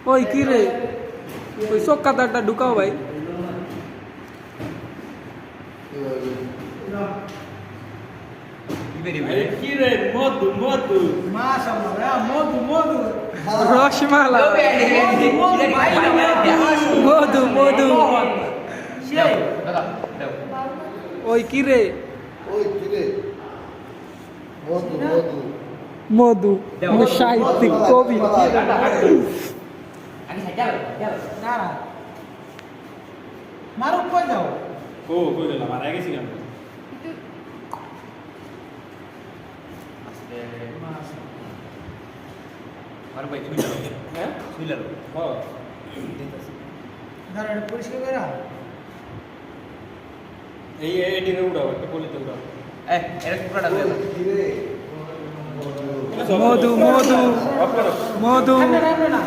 ওই কি রে ওই চোখ কাতারটা ঢুকাও ভাই কি রে মধু মধু মাশাআল্লাহ মধু মধু রসমালা মধু মধু সেই ওই কি রে ওই কিরে মধু মধু মধু সাহিত্যিক কবি না না মারুক কই যাও ও কই গেল মারা গেছি কেন আর ভাই ছুইলা হ্যাঁ ছুইলা হ্যাঁ দাঁড়া এটা পরিষ্কার করে এই এডিরে উড়াও একটা পলিতে উড়াও কিরে মধু মধু অফ করো মধু না না